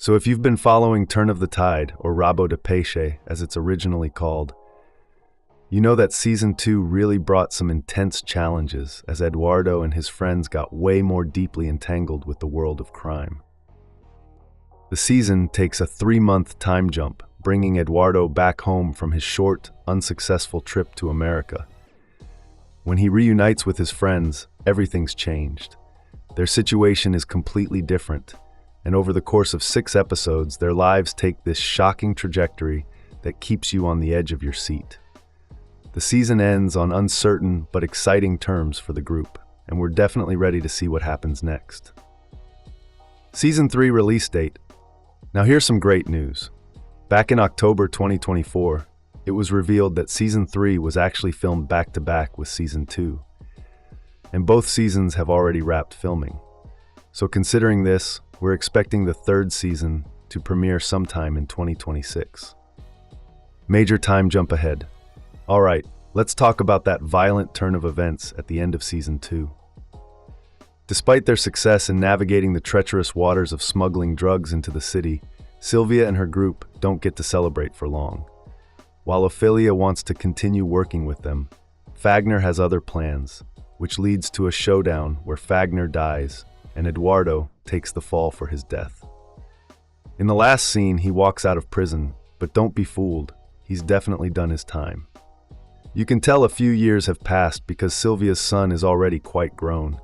So if you've been following Turn of the Tide, or Rabo de Peixe as it's originally called, you know that Season 2 really brought some intense challenges as Eduardo and his friends got way more deeply entangled with the world of crime. The season takes a 3-month time jump, bringing Eduardo back home from his short, unsuccessful trip to America. When he reunites with his friends, everything's changed. Their situation is completely different, and over the course of 6 episodes, their lives take this shocking trajectory that keeps you on the edge of your seat. The season ends on uncertain but exciting terms for the group, and we're definitely ready to see what happens next. Season 3 release date. Now here's some great news. Back in October 2024, it was revealed that Season 3 was actually filmed back-to-back with Season 2, and both seasons have already wrapped filming. So considering this, we're expecting the 3rd season to premiere sometime in 2026. Major time jump ahead. All right, let's talk about that violent turn of events at the end of Season 2. Despite their success in navigating the treacherous waters of smuggling drugs into the city, Silvia and her group don't get to celebrate for long. While Ophelia wants to continue working with them, Fagner has other plans, which leads to a showdown where Fagner dies and Eduardo takes the fall for his death. In the last scene, he walks out of prison, but don't be fooled, he's definitely done his time. You can tell a few years have passed because Silvia's son is already quite grown.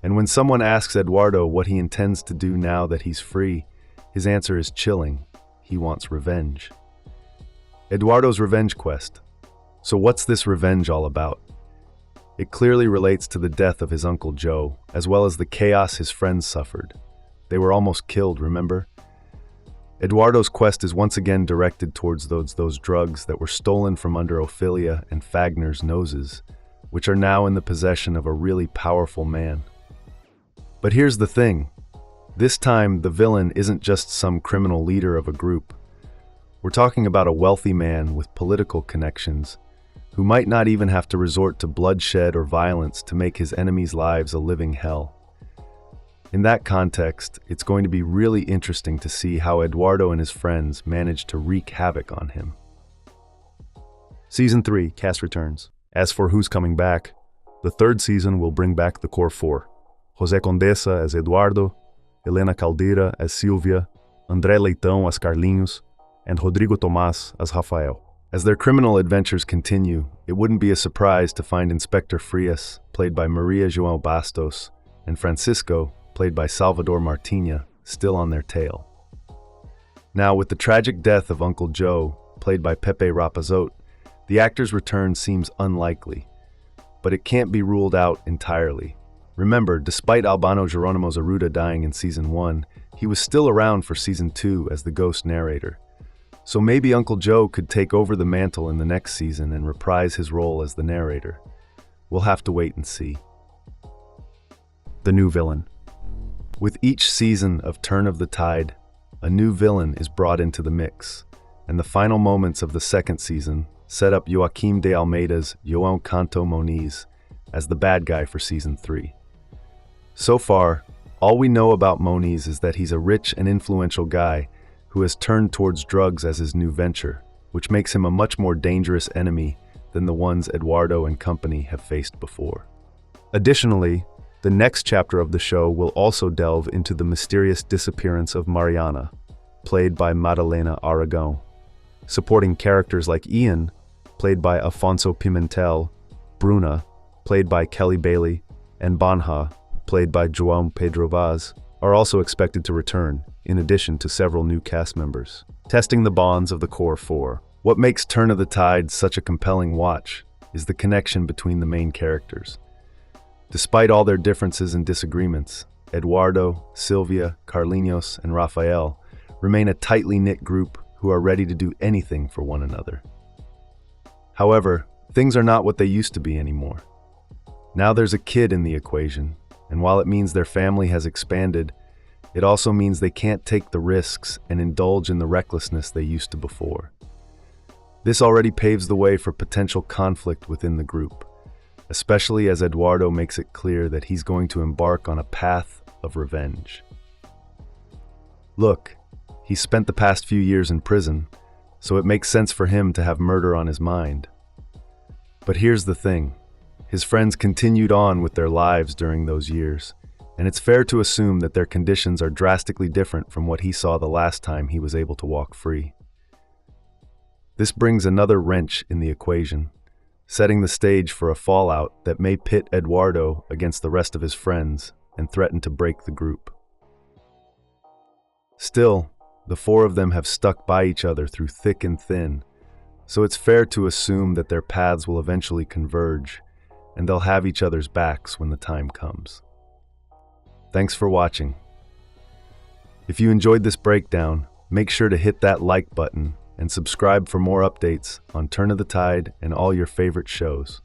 And when someone asks Eduardo what he intends to do now that he's free, his answer is chilling. He wants revenge. Eduardo's revenge quest. So what's this revenge all about? It clearly relates to the death of his Uncle Joe, as well as the chaos his friends suffered. They were almost killed, remember? Eduardo's quest is once again directed towards those drugs that were stolen from under Ophelia and Fagner's noses, which are now in the possession of a really powerful man. But here's the thing. This time, the villain isn't just some criminal leader of a group. We're talking about a wealthy man with political connections who might not even have to resort to bloodshed or violence to make his enemies' lives a living hell. In that context, it's going to be really interesting to see how Eduardo and his friends manage to wreak havoc on him. Season 3, cast returns. As for who's coming back, the 3rd season will bring back the core 4. José Condessa as Eduardo, Helena Caldeira as Silvia, André Leitão as Carlinhos, and Rodrigo Tomás as Rafael. As their criminal adventures continue, it wouldn't be a surprise to find Inspector Frias, played by Maria João Bastos, and Francisco, played by Salvador Martinha, still on their tail. Now, with the tragic death of Uncle Joe, played by Pepe Rapazote, the actor's return seems unlikely, but it can't be ruled out entirely. Remember, despite Albano Geronimo Arruda dying in Season 1, he was still around for Season 2 as the ghost narrator. So maybe Uncle Joe could take over the mantle in the next season and reprise his role as the narrator. We'll have to wait and see. The new villain. With each season of Turn of the Tide, a new villain is brought into the mix, and the final moments of the 2nd season set up Joaquim de Almeida's João Canto Moniz as the bad guy for Season 3. So far, all we know about Moniz is that he's a rich and influential guy who has turned towards drugs as his new venture, which makes him a much more dangerous enemy than the ones Eduardo and company have faced before. Additionally, the next chapter of the show will also delve into the mysterious disappearance of Mariana, played by Madalena Aragon, supporting characters like Ian, played by Afonso Pimentel, Bruna, played by Kelly Bailey, and Banja, played by João Pedro Vaz, are also expected to return, in addition to several new cast members. Testing the bonds of the core 4. What makes Turn of the Tide such a compelling watch is the connection between the main characters. Despite all their differences and disagreements, Eduardo, Silvia, Carlinhos, and Rafael remain a tightly knit group who are ready to do anything for one another. However, things are not what they used to be anymore. Now there's a kid in the equation, and while it means their family has expanded, it also means they can't take the risks and indulge in the recklessness they used to before. This already paves the way for potential conflict within the group, especially as Eduardo makes it clear that he's going to embark on a path of revenge. Look, He spent the past few years in prison, so it makes sense for him to have murder on his mind. But here's the thing. His friends continued on with their lives during those years, and it's fair to assume that their conditions are drastically different from what he saw the last time he was able to walk free. This brings another wrench in the equation, setting the stage for a fallout that may pit Eduardo against the rest of his friends and threaten to break the group. Still, the four of them have stuck by each other through thick and thin, so it's fair to assume that their paths will eventually converge, and they'll have each other's backs when the time comes. Thanks for watching. If you enjoyed this breakdown, make sure to hit that like button and subscribe for more updates on Turn of the Tide and all your favorite shows.